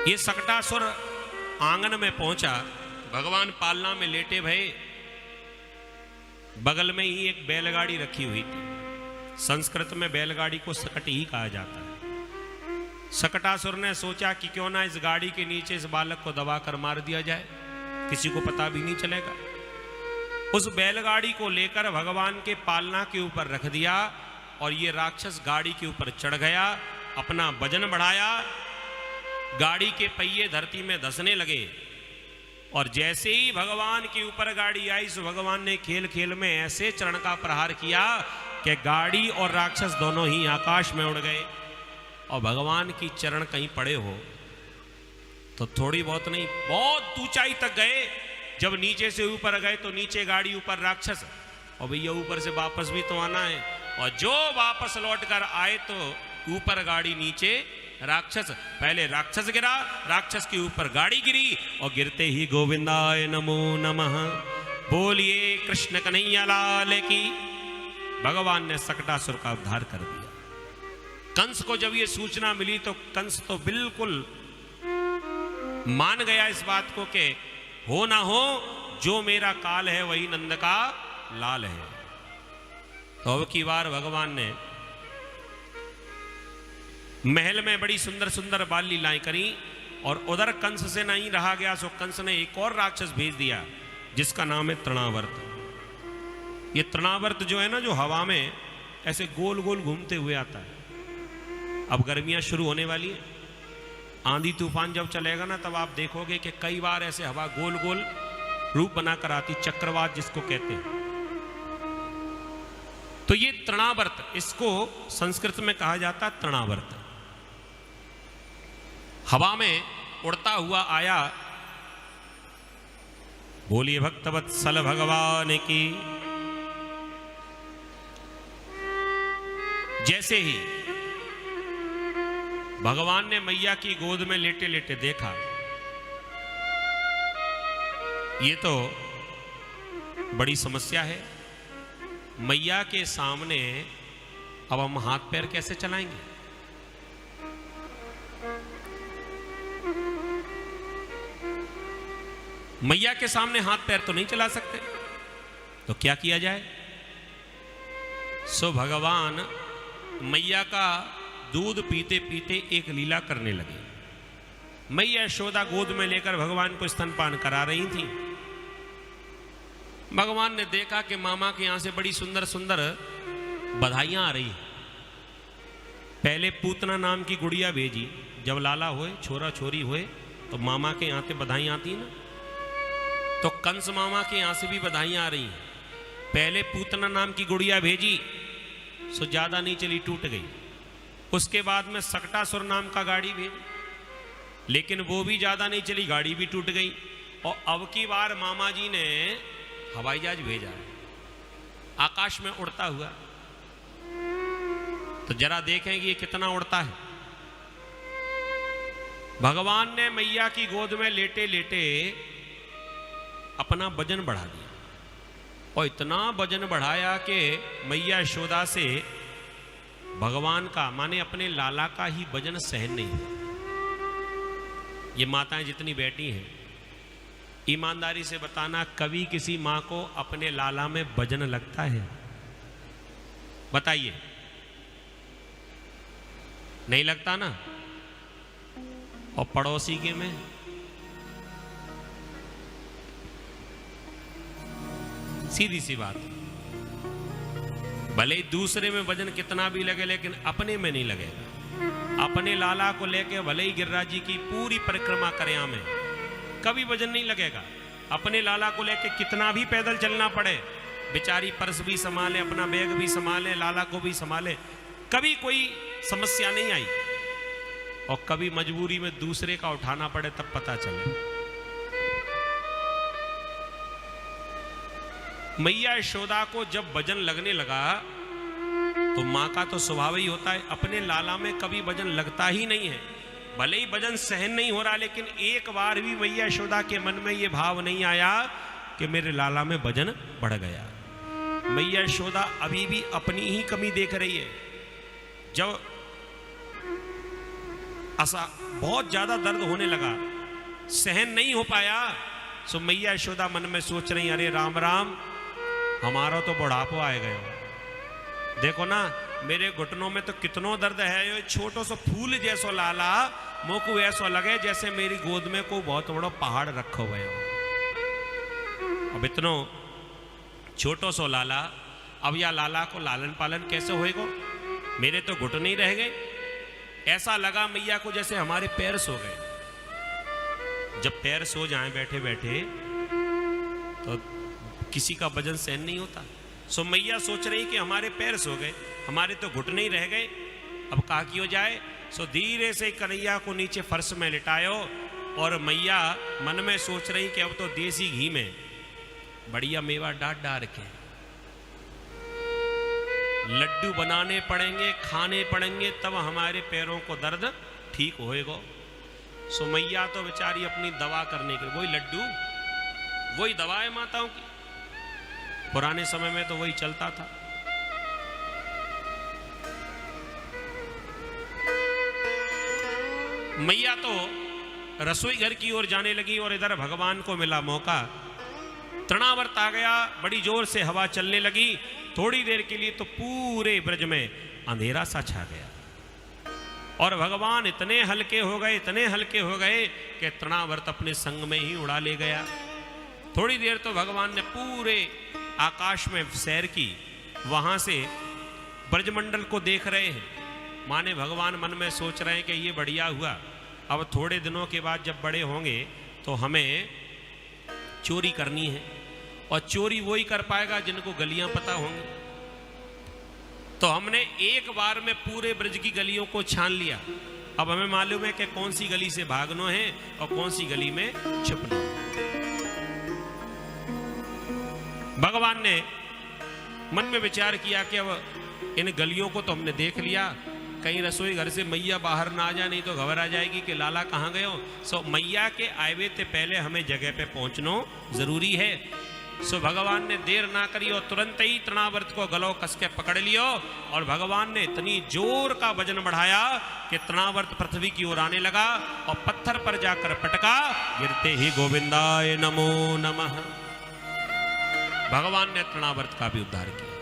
ये सकटासुर आंगन में पहुंचा, भगवान पालना में लेटे भये, बगल में ही एक बैलगाड़ी रखी हुई थी। संस्कृत में बैलगाड़ी को सकट ही कहा जाता है। सकटासुर ने सोचा कि क्यों ना इस गाड़ी के नीचे इस बालक को दबा कर मार दिया जाए, किसी को पता भी नहीं चलेगा। उस बैलगाड़ी को लेकर भगवान के पालना के ऊपर रख दिया और ये राक्षस गाड़ी के ऊपर चढ़ गया, अपना वजन बढ़ाया, गाड़ी के पहिए धरती में धंसने लगे और जैसे ही भगवान के ऊपर गाड़ी आई तो भगवान ने खेल खेल में ऐसे चरण का प्रहार किया कि गाड़ी और राक्षस दोनों ही आकाश में उड़ गए। और भगवान की चरण कहीं पड़े हो तो थोड़ी बहुत नहीं, बहुत ऊंचाई तक गए। जब नीचे से ऊपर गए तो नीचे गाड़ी, ऊपर राक्षस, और भैया ऊपर से वापस भी तो आना है। और जो वापस लौट कर आए तो ऊपर गाड़ी, नीचे राक्षस। पहले राक्षस गिरा, राक्षस के ऊपर गाड़ी गिरी और गिरते ही गोविंदाय नमो नमः, बोलिए कृष्ण कन्हैया लाल की। भगवान ने सकटासुर का उद्धार कर दिया। कंस को जब ये सूचना मिली तो कंस तो बिल्कुल मान गया इस बात को कि हो ना हो, जो मेरा काल है वही नंद का लाल है। तो अब की बार भगवान ने महल में बड़ी सुंदर सुंदर बाल लीलाएं करी और उधर कंस से नहीं रहा गया, सो कंस ने एक और राक्षस भेज दिया जिसका नाम है तृणावर्त। ये तृणावर्त जो है ना, जो हवा में ऐसे गोल गोल घूमते हुए आता है। अब गर्मियां शुरू होने वाली है, आंधी तूफान जब चलेगा ना तब आप देखोगे कि कई बार ऐसे हवा गोल गोल रूप बनाकर आती, चक्रवात जिसको कहते हैं। तो ये तृणावर्त, इसको संस्कृत में कहा जाता है तृणावर्त। हवा में उड़ता हुआ आया। बोलिए भक्तवत्सल भगवान की। जैसे ही भगवान ने मैया की गोद में लेटे लेटे देखा, ये तो बड़ी समस्या है, मैया के सामने अब हम हाथ पैर कैसे चलाएंगे। मैया के सामने हाथ पैर तो नहीं चला सकते, तो क्या किया जाए। सो भगवान मैया का दूध पीते पीते एक लीला करने लगे। मैया यशोदा गोद में लेकर भगवान को स्तनपान करा रही थी। भगवान ने देखा कि मामा के यहां से बड़ी सुंदर सुंदर बधाइयां आ रही। पहले पूतना नाम की गुड़िया भेजी, जब लाला हुए, छोरा छोरी हुए तो मामा के यहां से बधाइयां आती ना, तो कंस मामा के यहां से भी बधाइयां आ रही। पहले पूतना नाम की गुड़िया भेजी, सो ज्यादा नहीं चली, टूट गई। उसके बाद में सकटासुर नाम का गाड़ी भेजी, लेकिन वो भी ज्यादा नहीं चली, गाड़ी भी टूट गई। और अब की बार मामा जी ने हवाई जहाज भेजा, आकाश में उड़ता हुआ। तो जरा देखें कि ये कितना उड़ता है। भगवान ने मैया की गोद में लेटे लेटे अपना वजन बढ़ा दिया और इतना वजन बढ़ाया कि मैया यशोदा से भगवान का, माने अपने लाला का ही वजन सहन नहीं हुआ। ये माताएं जितनी बैठी हैं, ईमानदारी से बताना, कभी किसी मां को अपने लाला में वजन लगता है? बताइए, नहीं लगता ना। और पड़ोसी के में सीधी सी बात, भले दूसरे में वजन कितना भी लगे लेकिन अपने में नहीं लगेगा। अपने लाला को लेके भले ही गिरिराज जी की पूरी परिक्रमा करें, हमें कभी वजन नहीं लगेगा। अपने लाला को लेके कितना भी पैदल चलना पड़े, बेचारी पर्स भी संभाले, अपना बैग भी संभाले, लाला को भी संभाले, कभी कोई समस्या नहीं आई। और कभी मजबूरी में दूसरे का उठाना पड़े तब पता चले। मैया यशोदा को जब वजन लगने लगा तो मां का तो स्वभाव ही होता है, अपने लाला में कभी वजन लगता ही नहीं है। भले ही वजन सहन नहीं हो रहा, लेकिन एक बार भी मैया यशोदा के मन में ये भाव नहीं आया कि मेरे लाला में वजन बढ़ गया। मैया यशोदा अभी भी अपनी ही कमी देख रही है। जब बहुत ज्यादा दर्द होने लगा, सहन नहीं हो पाया। सो मैया यशोदा मन में सोच रही, अरे राम राम, हमारा तो बुढ़ापो आए गए, देखो ना मेरे घुटनों में तो कितनो दर्द है, ये छोटो सो फूल जैसो लाला, मोको ऐसो लगे जैसे मेरी गोद में को बहुत बड़ो पहाड़ रखो हुए हो। अब इतनो छोटो सो लाला, अब या लाला को लालन पालन कैसे होएगा, मेरे तो घुटने ही रह गए। ऐसा लगा मैया को जैसे हमारे पैर सो गए। जब पैर सो जाएं बैठे बैठे तो किसी का वजन सहन नहीं होता। सो मैया सोच रही कि हमारे पैर सो गए, हमारे तो घुटने ही रह गए, अब का की हो जाए। सो धीरे से कन्हैया को नीचे फर्श में लिटायो और मैया मन में सोच रही कि अब तो देसी घी में बढ़िया मेवा डाल डाल के लड्डू बनाने पड़ेंगे, खाने पड़ेंगे, तब हमारे पैरों को दर्द ठीक होएगा। सो मैया तो बेचारी अपनी दवा करने के, वही लड्डू वही दवा है माताओं की, पुराने समय में तो वही चलता था। मैया तो रसोई घर की ओर जाने लगी और इधर भगवान को मिला मौका, तृणावर्त आ गया, बड़ी जोर से हवा चलने लगी। थोड़ी देर के लिए तो पूरे ब्रज में अंधेरा सा छा गया और भगवान इतने हल्के हो गए, इतने हल्के हो गए कि तृणावर्त अपने संग में ही उड़ा ले गया। थोड़ी देर तो भगवान ने पूरे आकाश में सैर की, वहां से ब्रजमंडल को देख रहे हैं। माने भगवान मन में सोच रहे हैं कि ये बढ़िया हुआ, अब थोड़े दिनों के बाद जब बड़े होंगे तो हमें चोरी करनी है, और चोरी वही कर पाएगा जिनको गलियां पता होंगी। तो हमने एक बार में पूरे ब्रज की गलियों को छान लिया, अब हमें मालूम है कि कौन सी गली से भागना है और कौन सी गली में छुपना है। भगवान ने मन में विचार किया कि अब इन गलियों को तो हमने देख लिया, कहीं रसोई घर से मैया बाहर ना आ जाए, नहीं तो घबरा जाएगी कि लाला कहाँ गए हो। सो मैया के आए से पहले हमें जगह पे पहुंचना जरूरी है। सो भगवान ने देर ना करी और तुरंत ही तृणावर्त को गलों कस के पकड़ लियो और भगवान ने इतनी जोर का वजन बढ़ाया कि तृणावर्त पृथ्वी की ओर आने लगा और पत्थर पर जाकर पटका, गिरते ही गोविंदाय नमो नमः। भगवान ने तृणावर्त का भी उद्धार किया।